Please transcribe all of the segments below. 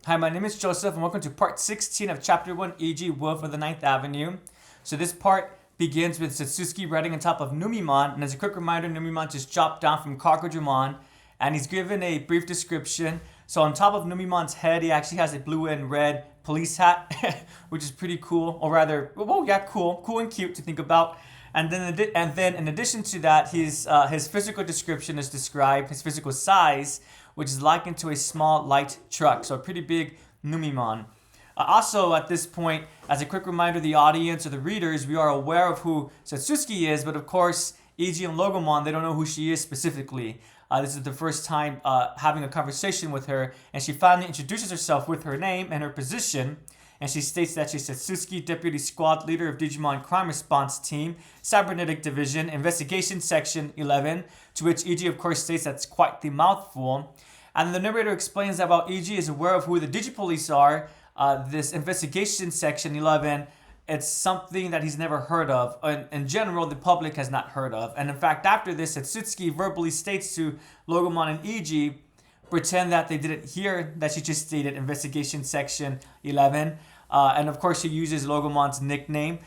Hi, my name is Joseph, and welcome to part 16 of Chapter 1, Eiji, Wolf of the Ninth Avenue. So this part begins with Satsuki riding on top of Numimon, and as a quick reminder, Numimon just dropped down from Kakurimon, and he's given a brief description. So on top of Numimon's head, he actually has a blue and red police hat, which is pretty cool, or rather, well, yeah, cool and cute to think about. And then in addition to that, his physical description is described, his physical size, which is likened to a small light truck, so a pretty big Numimon. Also, at this point, as a quick reminder to the audience or the readers, we are aware of who Satsuki is, but of course, Eiji and Logomon, they don't know who she is specifically. This is the first time having a conversation with her, and she finally introduces herself with her name and her position. And she states that she's Satsuki, Deputy Squad Leader of Digimon Crime Response Team, Cybernetic Division, Investigation Section 11, to which Eiji, of course, states that's quite the mouthful. And the narrator explains that while Eiji is aware of who the Digipolice are, this Investigation Section 11, it's something that he's never heard of. In general, the public has not heard of. And in fact, after this, Satsuki verbally states to Logomon and Eiji, pretend that they didn't hear that she just stated Investigation Section 11. And of course, she uses Logomon's nickname,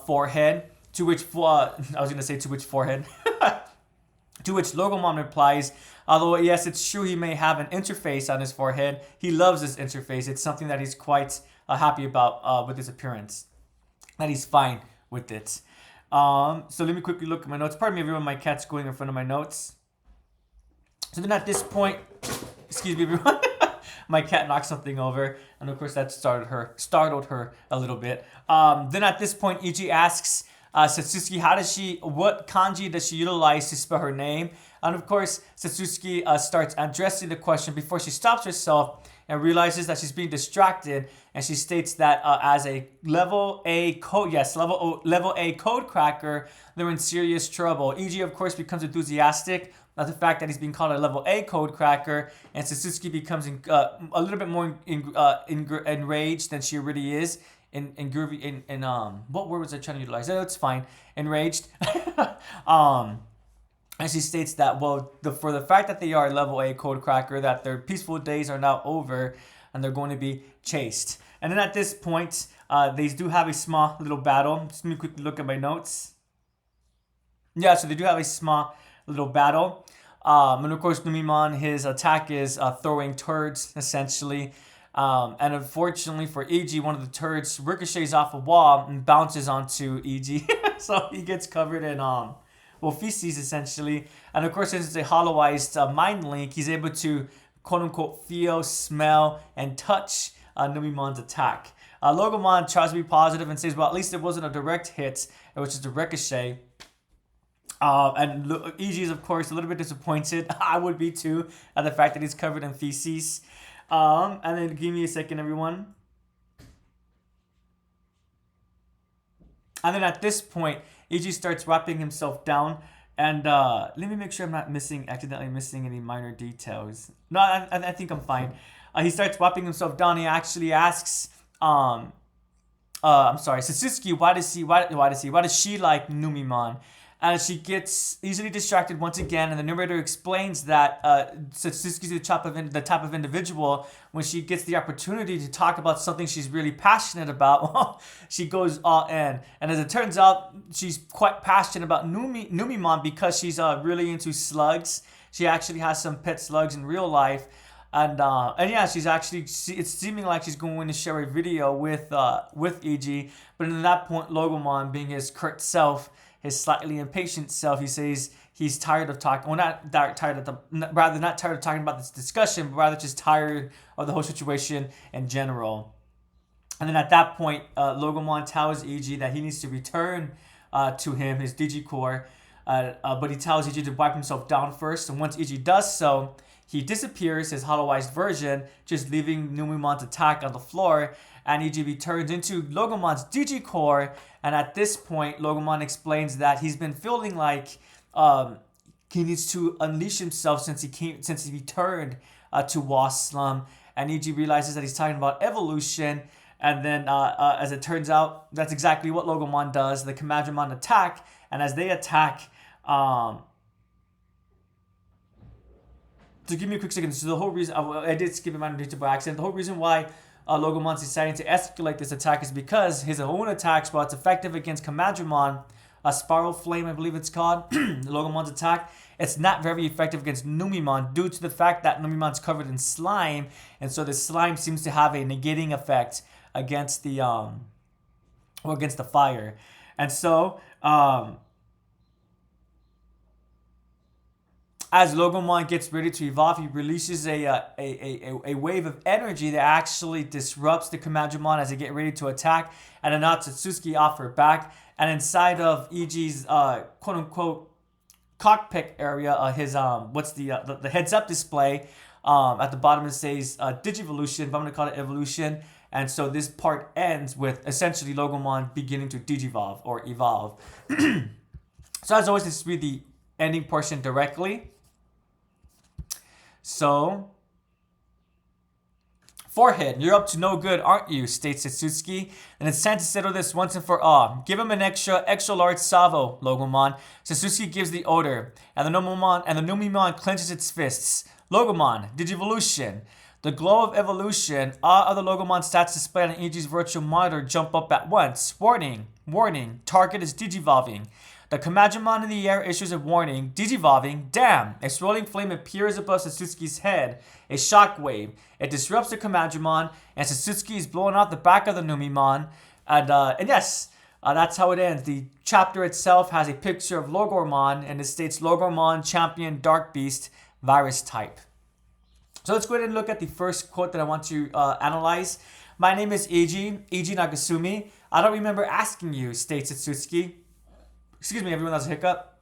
Forehead, to which, I was going to say to which forehead, to which Logomon replies, although yes, it's true he may have an interface on his forehead, he loves this interface. It's something that he's quite happy about with his appearance. That he's fine with it. So let me quickly look at my notes. Pardon me, everyone, my cat's going in front of my notes. So then at this point, excuse me, everyone. My cat knocked something over, and of course that startled her a little bit. Then at this point, Ichi asks Satsuki, what kanji does she utilize to spell her name? And of course, Satsuki starts addressing the question before she stops herself and realizes that she's being distracted, and she states that as a level A code cracker, they're in serious trouble. Eg, of course, becomes enthusiastic about the fact that he's being called a level A code cracker, and Satsuki becomes a little bit more enraged than she already is. What word was I trying to utilize? Oh, it's fine. Enraged. And she states that, for the fact that they are level A code cracker, that their peaceful days are now over and they're going to be chased. And then at this point, they do have a small little battle. Just let me quickly look at my notes. Yeah, so they do have a small little battle. And of course, Numimon, his attack is throwing turds, essentially. And unfortunately for Eiji, one of the turds ricochets off a wall and bounces onto Eiji. So he gets covered in feces, essentially. And of course, since it's a hollowized mind link, he's able to quote-unquote feel, smell, and touch Numimon's attack. Logomon tries to be positive and says, well, at least it wasn't a direct hit, it was just a ricochet. And Eiji is, of course, a little bit disappointed. I would be too, at the fact that he's covered in feces. And then give me a second, everyone. And then at this point, Eiji starts wrapping himself down. And let me make sure I'm not accidentally missing any minor details. No, I think I'm fine. He starts wrapping himself down. He actually asks, Satsuki, why does she like Numimon? And she gets easily distracted once again, and the narrator explains that Satsuki's the type of individual, when she gets the opportunity to talk about something she's really passionate about, she goes all in. And as it turns out, she's quite passionate about Numimon because she's really into slugs. She actually has some pet slugs in real life. And yeah, it's seeming like she's going to share a video with Eiji. But in that point, Logomon, being his curt self, his slightly impatient self, he says he's tired of talking. Well, not tired of talking about this discussion, but rather just tired of the whole situation in general. And then at that point, Logomon tells Eiji that he needs to return to him his Digicore, but he tells Eiji to wipe himself down first. And once Eiji does so, he disappears, his hollowized version, just leaving Numimon's attack on the floor. And Eiji returns into Logomon's Digicore, and at this point, Logomon explains that he's been feeling like he needs to unleash himself since he returned to Waslum, and Eiji realizes that he's talking about evolution. And then, as it turns out, that's exactly what Logomon does. The Commandramon attack, and as they attack, So give me a quick second. So the whole reason I did skip a minor detail by accident. The whole reason why Logomon's deciding to escalate this attack is because his own attacks, while it's effective against Commandramon, a Spiral Flame, I believe it's called, Logomon's attack, it's not very effective against Numimon due to the fact that Numimon's covered in slime, and so the slime seems to have a negating effect against the against the fire. And so as Logomon gets ready to evolve, he releases a wave of energy that actually disrupts the Commandramon as they get ready to attack, and then knocks Satsuki off her back. And inside of Eiji's quote unquote cockpit area, his what's the heads up display, at the bottom it says Digivolution, but I'm gonna call it evolution. And so this part ends with essentially Logomon beginning to digivolve or evolve. So as always, let's read the ending portion directly. So, forehead, you're up to no good, aren't you? States Satsuki. And it's time to settle this once and for all. Give him an extra large salvo, Logomon. Satsuki gives the order, and the Numimon clenches its fists. Logomon, Digivolution. The glow of evolution, all other Logomon stats displayed on Eiji's virtual monitor jump up at once. Warning, warning, target is digivolving. The Commandramon in the air issues a warning. Digivolving, damn! A swirling flame appears above Satsuki's head. A shockwave. It disrupts the Commandramon, and Satsuki is blowing out the back of the Numimon. And yes, that's how it ends. The chapter itself has a picture of Logormon, and it states Logormon, Champion, Dark Beast, Virus Type. So let's go ahead and look at the first quote that I want to analyze. My name is Eiji Nagasumi. I don't remember asking you, states Satsuki. Excuse me, everyone, that's a hiccup.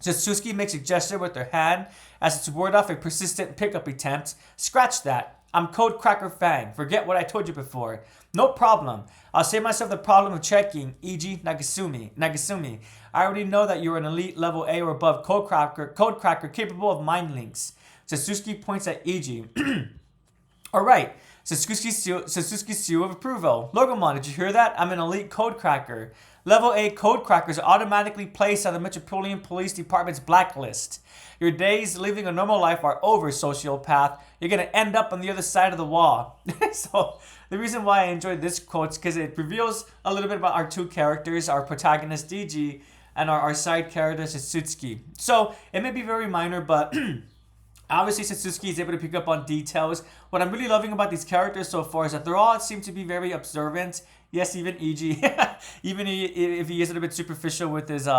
Satsuki makes a gesture with her hand as it's ward off a persistent pickup attempt. Scratch that. I'm Code Cracker Fang. Forget what I told you before. No problem. I'll save myself the problem of checking. Eiji Nagasumi. I already know that you're an elite level A or above Code Cracker capable of mind links. Satsuki points at Eiji. Alright. Satsuki's seal of approval. Logomon, did you hear that? I'm an elite code cracker. Level A code crackers are automatically placed on the Metropolitan Police Department's blacklist. Your days living a normal life are over, sociopath. You're going to end up on the other side of the wall. So, the reason why I enjoyed this quote is because it reveals a little bit about our two characters, our protagonist Eiji, and our side character Satsuki. So, it may be very minor, but obviously Satsuki is able to pick up on details. What I'm really loving about these characters so far is that they all seem to be very observant. Yes, even Eiji, even if he is a little bit superficial with his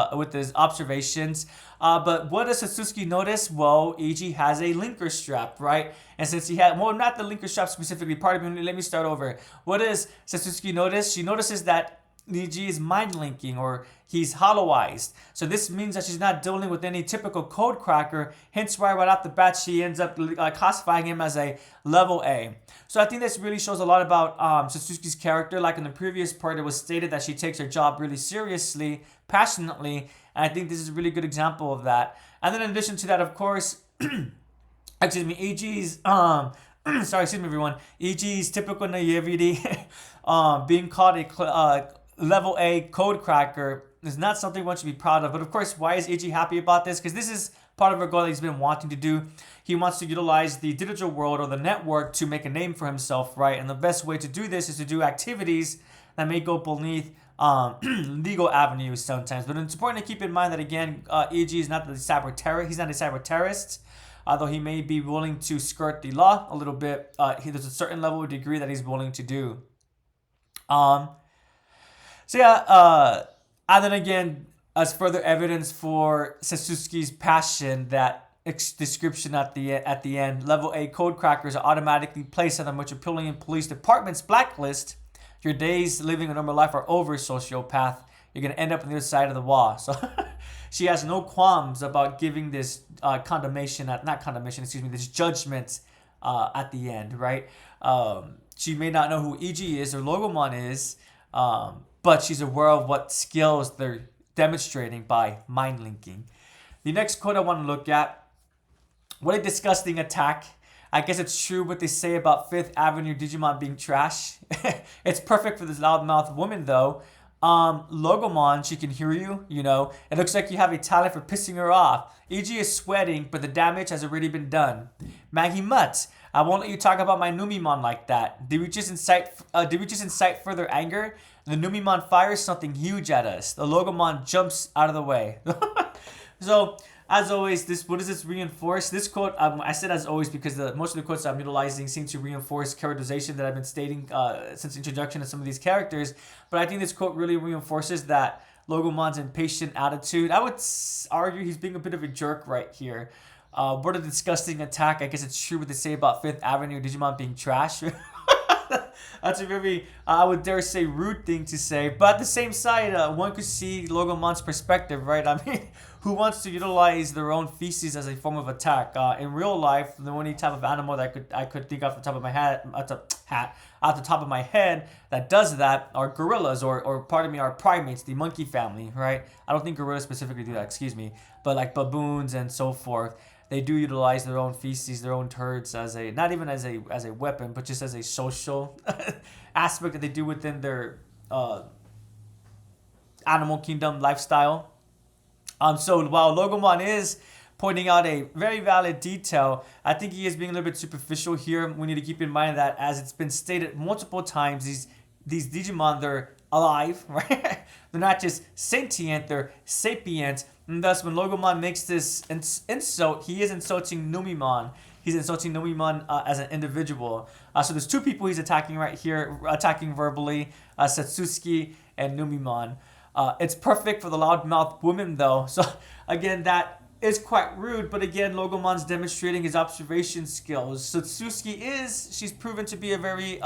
observations. But what does Satsuki notice? Well, Eiji has a linker strap, right? And since he had, well, not the linker strap specifically, pardon me, let me start over. What does Satsuki notice? She notices that Eiji is mind linking, or he's hollowized. So this means that she's not dealing with any typical code cracker, hence why right off the bat she ends up classifying him as a level A. So I think this really shows a lot about Satsuki's character. Like in the previous part, it was stated that she takes her job really seriously, passionately, and I think this is a really good example of that. And then in addition to that, of course, Eiji's excuse me everyone, Eiji's typical naivety, being called a level A code cracker is not something one should be proud of. But of course, why is Eiji happy about this? Because this is part of a goal that he's been wanting to do. He wants to utilize the digital world or the network to make a name for himself, right? And the best way to do this is to do activities that may go beneath legal avenues sometimes. But it's important to keep in mind that, again, Eiji is not the cyber terror. He's not a cyber terrorist. Although he may be willing to skirt the law a little bit, there's a certain level of degree that he's willing to do. And then again, as further evidence for Satsuki's passion, that description at the end, level A code crackers are automatically placed on the Metropolitan Police Department's blacklist. Your days living a normal life are over, sociopath. You're going to end up on the other side of the wall. So she has no qualms about giving this this judgment at the end, right? She may not know who Eiji is or Logomon is, but she's aware of what skills they're demonstrating by mind linking. The next quote I want to look at, what a disgusting attack. I guess it's true what they say about Fifth Avenue Digimon being trash. It's perfect for this loudmouth woman though. Logomon, she can hear you, you know. It looks like you have a talent for pissing her off. Eiji is sweating, but the damage has already been done. Maggie Mutt, I won't let you talk about my Numimon like that. Did we just incite further anger? The Numimon fires something huge at us. The Logomon jumps out of the way. So, as always, what does this reinforce? This quote, I said as always because most of the quotes I'm utilizing seem to reinforce characterization that I've been stating since introduction of some of these characters. But I think this quote really reinforces that Logomon's impatient attitude. I would argue he's being a bit of a jerk right here. What a disgusting attack. I guess it's true what they say about Fifth Avenue Digimon being trash. That's a very, I would dare say, rude thing to say. But at the same side, one could see Logomon's perspective, right? I mean, who wants to utilize their own feces as a form of attack? In real life, the only type of animal that I could think off the top of my head, that does that are gorillas, or pardon me, are primates, the monkey family, right? I don't think gorillas specifically do that, excuse me, but like baboons and so forth. They do utilize their own feces, their own turds as a, not even as a weapon, but just as a social aspect that they do within their animal kingdom lifestyle. So while Logomon is pointing out a very valid detail, I think he is being a little bit superficial here. We need to keep in mind that, as it's been stated multiple times, these Digimon, they're alive, right? They're not just sentient, they're sapient. And thus, when Logomon makes this insult, he is insulting Numimon. He's insulting Numimon as an individual. So there's two people he's attacking right here, attacking verbally, Satsuki and Numimon. It's perfect for the loudmouth woman, though. So, again, that is quite rude. But again, Logomon's demonstrating his observation skills. Satsuki she's proven to be a very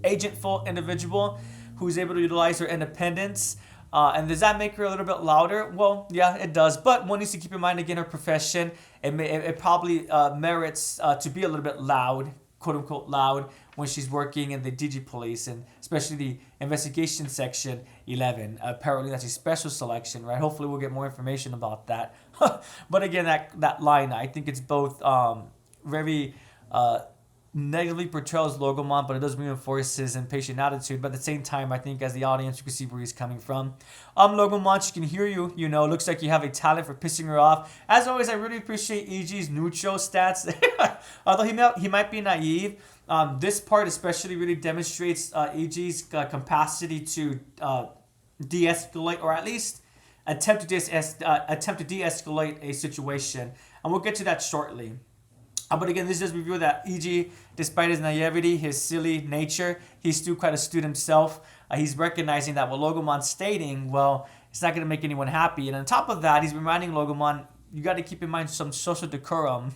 agentful individual who's able to utilize her independence. And does that make her a little bit louder? Well, yeah, it does. But one needs to keep in mind, again, her profession. It probably merits to be a little bit loud, quote-unquote loud, when she's working in the Digipolice, and especially the investigation section 11. Apparently, that's a special selection, right? Hopefully, we'll get more information about that. But again, that line, I think it's both very negatively portrays Logomon, but it does reinforce his impatient attitude. But at the same time, I think as the audience, you can see where he's coming from. Logomon, she can hear you. You know, looks like you have a talent for pissing her off. As always, I really appreciate Eiji's neutral stats. Although he might be naive, this part especially really demonstrates Eiji's capacity to de-escalate, or at least attempt to de-escalate a situation. And we'll get to that shortly. But again, this does reveal that Eiji, despite his naivety, his silly nature, he's still quite astute himself. He's recognizing that what Logomon's stating, well, it's not going to make anyone happy. And on top of that, he's reminding Logomon, you got to keep in mind some social decorum.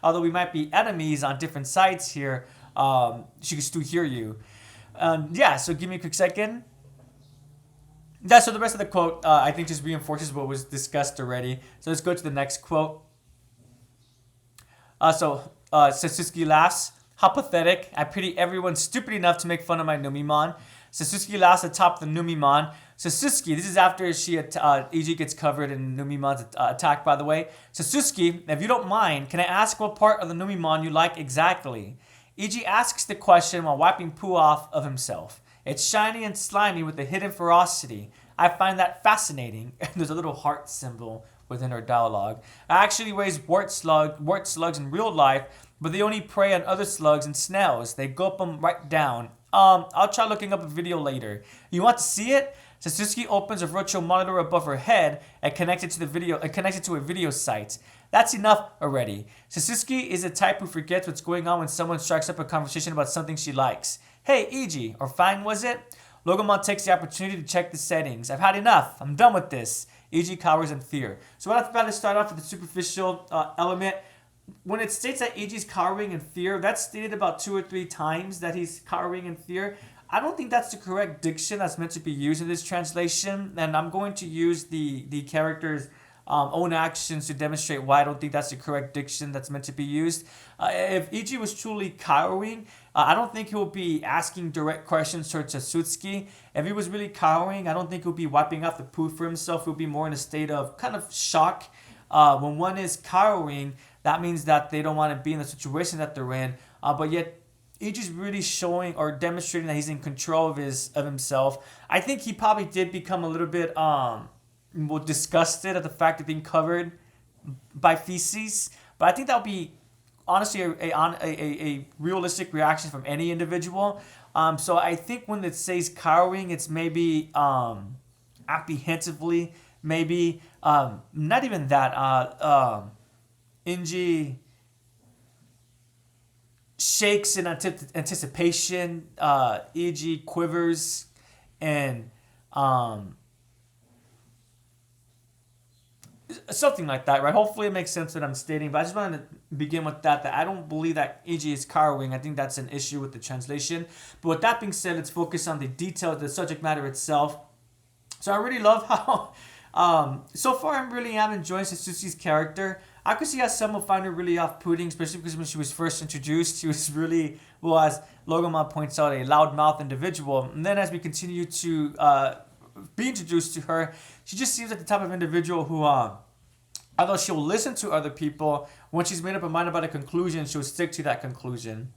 Although we might be enemies on different sides here, she can still hear you. Yeah, so give me a quick second. Yeah, so the rest of the quote, I think, just reinforces what was discussed already. So let's go to the next quote. Satsuki laughs. How pathetic. I pity everyone stupid enough to make fun of my Numimon. Satsuki laughs atop the Numimon. Satsuki, this is after Eiji gets covered in Numimon's attack, by the way. Satsuki, if you don't mind, can I ask what part of the Numimon you like exactly? Eiji asks the question while wiping poo off of himself. It's shiny and slimy with a hidden ferocity. I find that fascinating. There's a little heart symbol within her dialogue. I actually raise wart slugs in real life, but they only prey on other slugs and snails. They gulp them right down. I'll try looking up a video later. You want to see it? Satsuki opens a virtual monitor above her head and connects it to a video site. That's enough already. Satsuki is the type who forgets what's going on when someone strikes up a conversation about something she likes. Hey, Eiji, or fine was it? Logomon takes the opportunity to check the settings. I've had enough. I'm done with this. Eiji cowers in fear. So right off the bat, let's start off with the superficial element. When it states that Eiji's cowering in fear, that's stated about 2 or 3 times that he's cowering in fear. I don't think that's the correct diction that's meant to be used in this translation, and I'm going to use the character's own actions to demonstrate why I don't think that's the correct diction that's meant to be used. If Eiji was truly cowering, I don't think he'll be asking direct questions towards Satsuki. If he was really cowering, I don't think he'll be wiping off the poo for himself. He'll be more in a state of kind of shock. When one is cowering, that means that they don't want to be in the situation that they're in. But yet, Eiji's really showing or demonstrating that he's in control of himself. I think he probably did become a little bit well, disgusted at the fact of being covered by feces, but I think that would be honestly a realistic reaction from any individual. So I think when it says cowering, it's maybe apprehensively, maybe not even that. Inji shakes in anticipation. Eiji quivers, and something like that, right? Hopefully, it makes sense what I'm stating. But I just wanted to begin with that I don't believe that Eiji is cowering. I think that's an issue with the translation. But with that being said, let's focus on the details, the subject matter itself. So I really love how. So far, I really am enjoying Satsuki's character. I could see how some will find her really off-putting, especially because when she was first introduced, she was really, well, as Logomon points out, a loudmouth individual. And then as we continue to be introduced to her, she just seems like the type of individual who, although she'll listen to other people, when she's made up her mind about a conclusion, she'll stick to that conclusion.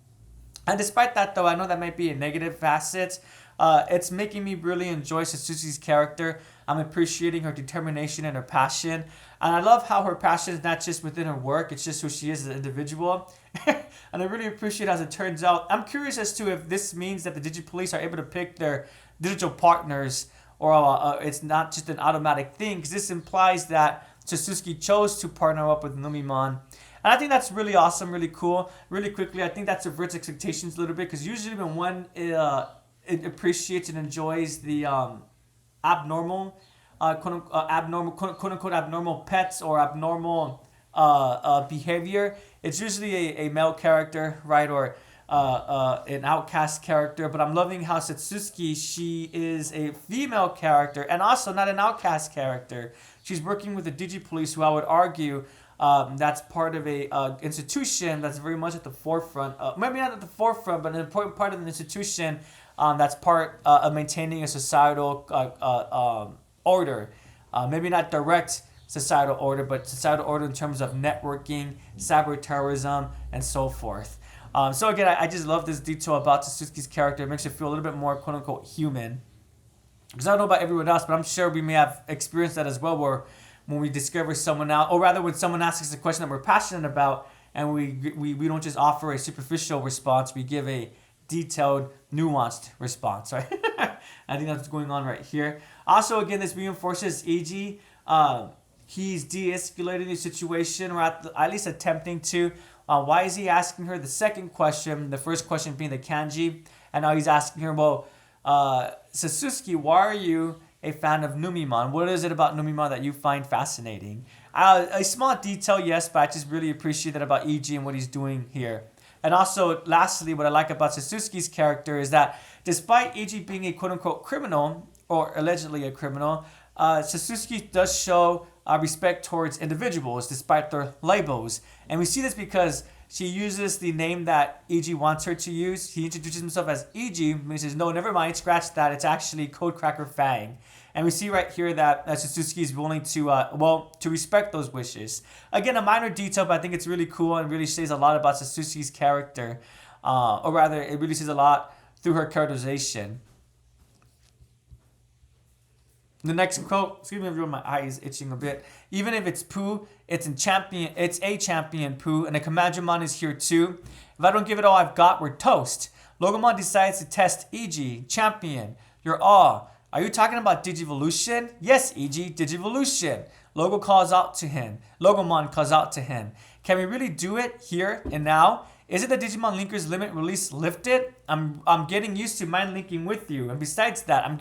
And despite that, though, I know that might be a negative facet. It's making me really enjoy Satsuki's character. I'm appreciating her determination and her passion. And I love how her passion is not just within her work, it's just who she is as an individual. And I really appreciate as it turns out. I'm curious as to if this means that the Digipolice are able to pick their digital partners, or it's not just an automatic thing, because this implies that Satsuki chose to partner up with Numimon. And I think that's really awesome, really cool. Really quickly, I think that subverts expectations a little bit, because usually when one it appreciates and enjoys the abnormal, quote unquote abnormal pets or abnormal behavior, it's usually a male character, right, or an outcast character. But I'm loving how Satsuki, she is a female character and also not an outcast character. She's working with the Digipolice, who I would argue that's part of a institution that's very much at the forefront. Maybe not at the forefront, but an important part of the institution that's part of maintaining a societal order. Maybe not direct societal order, but societal order in terms of networking, cyber terrorism, and so forth. So again, I just love this detail about Satsuki's character. It makes you feel a little bit more quote unquote human. Because I don't know about everyone else, but I'm sure we may have experienced that as well, where when we discover someone out, or rather when someone asks us a question that we're passionate about, and we don't just offer a superficial response, we give a detailed, nuanced response, right? I think that's what's going on right here. Also, again, this reinforces Eiji. He's de-escalating the situation, or at least attempting to. Why is he asking her the second question, the first question being the kanji, and now he's asking her, well, Satsuki, why are you a fan of Numimon? What is it about Numimon that you find fascinating? A small detail, yes, but I just really appreciate that about Eiji and what he's doing here. And also, lastly, what I like about Satsuki's character is that despite Eiji being a quote-unquote criminal, or allegedly a criminal, Satsuki does show respect towards individuals despite their labels. And we see this because she uses the name that Eiji wants her to use. He introduces himself as Eiji, and he says, no, never mind, scratch that. It's actually Codecracker Fang. And we see right here that Satsuki is willing to, to respect those wishes. Again, a minor detail, but I think it's really cool and really says a lot about Satsuki's character. Or rather, it really says a lot through her characterization. The next quote, excuse me everyone, my eye is itching a bit. Even if it's Pooh, it's a champion Pooh, and the Commandramon is here too. If I don't give it all I've got, we're toast. Logomon decides to test Eiji, champion. You're all. Are you talking about Digivolution? Yes, Eiji, Digivolution. Logomon calls out to him. Can we really do it here and now? Is it the Digimon Linker's limit release lifted? I'm getting used to mind linking with you. And besides that, I'm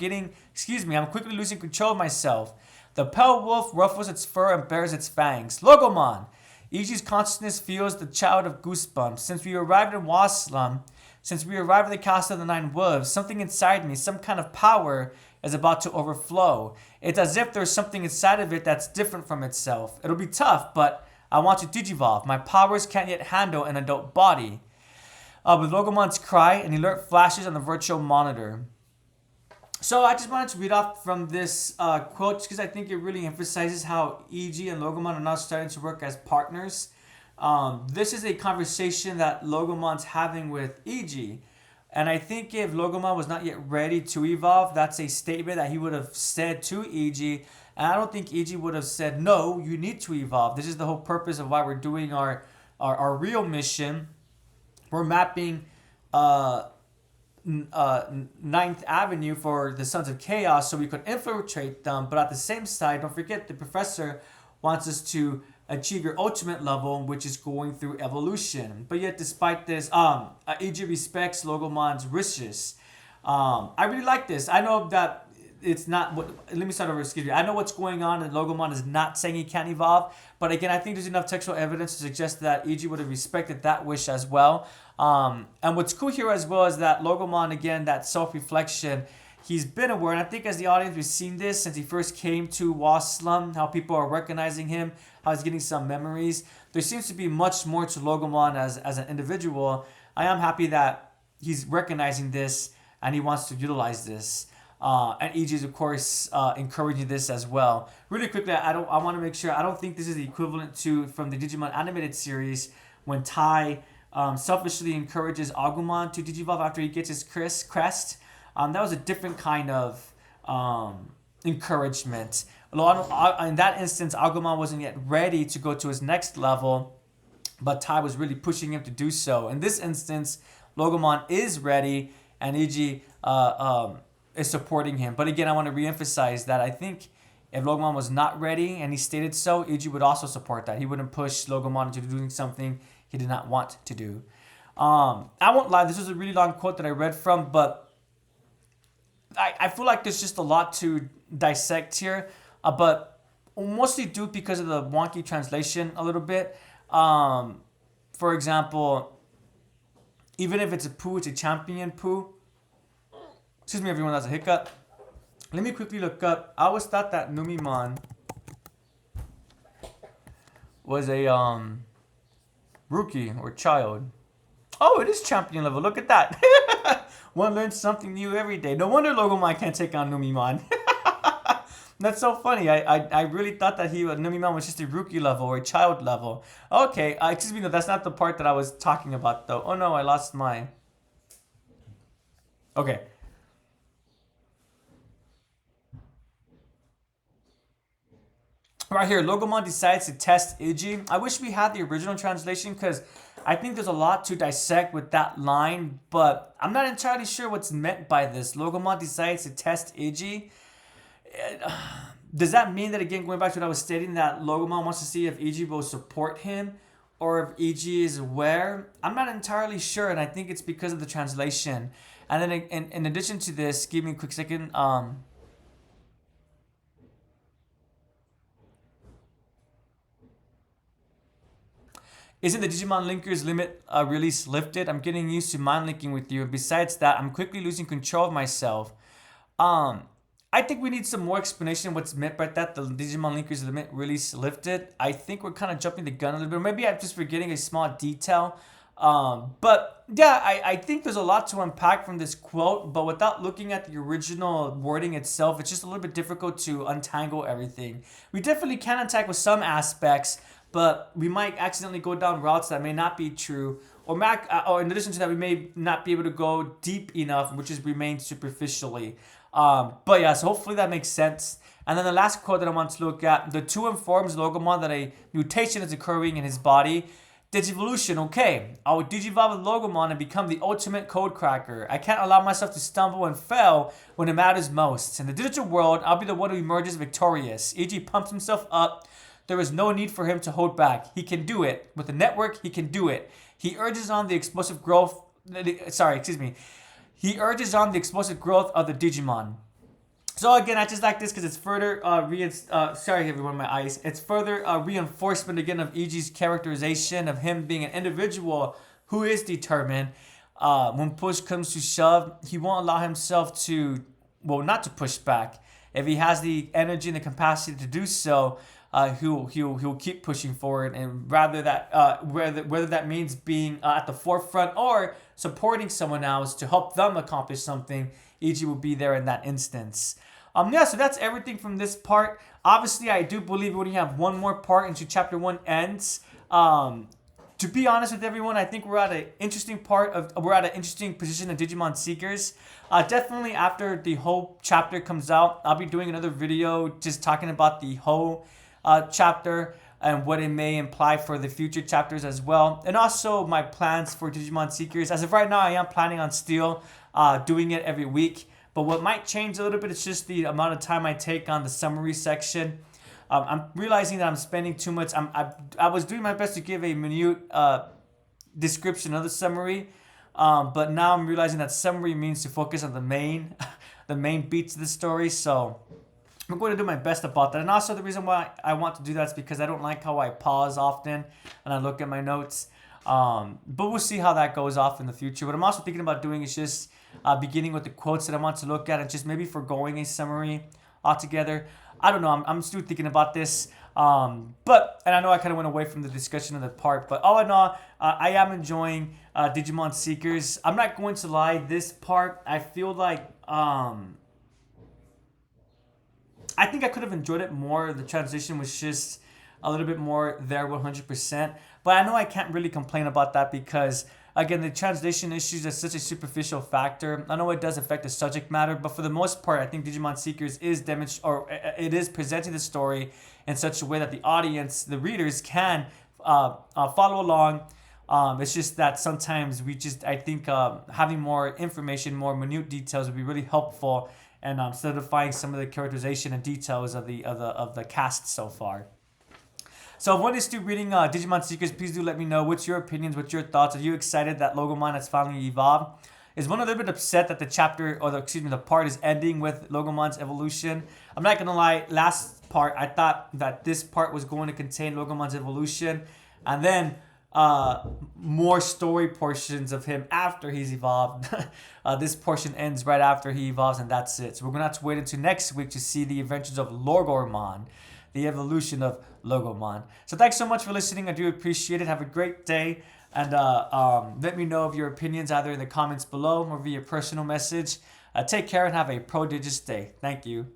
quickly losing control of myself. The pale wolf ruffles its fur and bares its fangs. Logomon! Eiji's consciousness feels the child of goosebumps. Since we arrived in Waslam, since we arrived at the Castle of the Nine Wolves, something inside me, some kind of power, is about to overflow. It's as if there's something inside of it that's different from itself. It'll be tough, but I want to digivolve. My powers can't yet handle an adult body. With Logomon's cry, an alert flashes on the virtual monitor. So I just wanted to read off from this quote because I think it really emphasizes how Eiji and Logomon are now starting to work as partners. This is a conversation that Logomon's having with Eiji. And I think if Logomon was not yet ready to evolve, that's a statement that he would have said to Eiji. And I don't think Eiji would have said, no, you need to evolve. This is the whole purpose of why we're doing our real mission. We're mapping Ninth Avenue for the Sons of Chaos so we could infiltrate them. But at the same side, don't forget the professor wants us to achieve your ultimate level, which is going through evolution. But yet, despite this, Eiji respects Logomon's wishes. I really like this. I know that it's not what. Let me start over. Excuse me. I know what's going on, and Logomon is not saying he can't evolve. But again, I think there's enough textual evidence to suggest that Eiji would have respected that wish as well. And what's cool here as well is that Logomon, again, that self-reflection. He's been aware, and I think as the audience, we've seen this since he first came to Waslum, how people are recognizing him, how he's getting some memories. There seems to be much more to Logomon as an individual. I am happy that he's recognizing this and he wants to utilize this. And Eiji is, of course, encouraging this as well. Really quickly, I want to make sure, I don't think this is the equivalent to from the Digimon animated series when Tai selfishly encourages Agumon to Digivolve after he gets his crest. That was a different kind of encouragement. In that instance, Agumon wasn't yet ready to go to his next level, but Tai was really pushing him to do so. In this instance, Logomon is ready, and Eiji is supporting him. But again, I want to reemphasize that I think if Logomon was not ready, and he stated so, Eiji would also support that. He wouldn't push Logomon into doing something he did not want to do. I won't lie, this was a really long quote that I read from, but I feel like there's just a lot to dissect here, but mostly due because of the wonky translation a little bit. For example, even if it's a poo, it's a champion poo. Excuse me, everyone, that's a hiccup. Let me quickly look up. I always thought that Numimon was a rookie or child. Oh, it is champion level. Look at that. One learns something new every day. No wonder Logomon can't take on Numimon. That's so funny. I really thought that Numimon was just a rookie level or a child level. Okay, excuse me, no, that's not the part that I was talking about though. Oh no, I lost my... Okay. Right here, Logomon decides to test Eiji. I wish we had the original translation because I think there's a lot to dissect with that line, but I'm not entirely sure what's meant by this. Logomon decides to test Eiji. Does that mean that, again, going back to what I was stating, that Logomon wants to see if Eiji will support him or if Eiji is aware? I'm not entirely sure, and I think it's because of the translation. And then in addition to this, give me a quick second. Isn't the Digimon Linker's limit release lifted? I'm getting used to mind linking with you. Besides that, I'm quickly losing control of myself. I think we need some more explanation of what's meant by that. The Digimon Linker's limit release lifted. I think we're kind of jumping the gun a little bit. Maybe I'm just forgetting a small detail. But yeah, I think there's a lot to unpack from this quote. But without looking at the original wording itself, it's just a little bit difficult to untangle everything. We definitely can untangle some aspects, but we might accidentally go down routes that may not be true, or in addition to that, we may not be able to go deep enough, which is remain superficially. But yeah, so hopefully that makes sense. And then the last quote that I want to look at: the 2 informs Logomon that a mutation is occurring in his body. Digivolution, okay. I will digivolve with Logomon and become the ultimate code cracker. I can't allow myself to stumble and fail when it matters most. In the digital world, I'll be the one who emerges victorious. Eiji pumps himself up. There is no need for him to hold back. He can do it. With the network, he can do it. He urges on the explosive growth... He urges on the explosive growth of the Digimon. So again, I just like this because it's further sorry everyone, my eyes. It's further reinforcement again of Eiji's characterization of him being an individual who is determined. When push comes to shove, he won't allow himself to, well, not to push back. If he has the energy and the capacity to do so, he'll keep pushing forward, and rather that whether that means being at the forefront or supporting someone else to help them accomplish something, Eiji will be there in that instance. So that's everything from this part. Obviously, I do believe we only have one more part until chapter 1 ends. To be honest with everyone, I think we're at an interesting position of Digimon Seekers. Definitely after the whole chapter comes out, I'll be doing another video just talking about the whole chapter and what it may imply for the future chapters as well. And also my plans for Digimon Seekers. As of right now, I am planning on still doing it every week. But what might change a little bit is just the amount of time I take on the summary section. I'm realizing that I'm spending too much. I was doing my best to give a minute description of the summary, but now I'm realizing that summary means to focus on the main, the main beats of the story. So I'm going to do my best about that. And also the reason why I want to do that is because I don't like how I pause often and I look at my notes. But we'll see how that goes off in the future. What I'm also thinking about doing is just beginning with the quotes that I want to look at and just maybe foregoing a summary altogether. I don't know. I'm still thinking about this. And I know I kind of went away from the discussion of the part. But all in all, I am enjoying Digimon Seekers. I'm not going to lie. This part, I feel like I think I could have enjoyed it more. The transition was just a little bit more there 100%. But I know I can't really complain about that because, again, the translation issues are such a superficial factor. I know it does affect the subject matter, but for the most part, I think Digimon Seekers is presenting the story in such a way that the audience, the readers, can follow along. It's just that sometimes I think having more information, more minute details would be really helpful, and solidifying some of the characterization and details of the cast so far. So if one is still reading Digimon Seekers, please do let me know. What's your opinions? What's your thoughts? Are you excited that Logomon has finally evolved? Is one a little bit upset that the part is ending with Logomon's evolution? I'm not gonna lie. Last part, I thought that this part was going to contain Logomon's evolution, and then more story portions of him after he's evolved. This portion ends right after he evolves, and that's it. So we're gonna have to wait until next week to see the adventures of Logomon, the evolution of Logomon. So thanks so much for listening. I do appreciate it. Have a great day. And let me know of your opinions either in the comments below or via personal message. Take care and have a prodigious day. Thank you.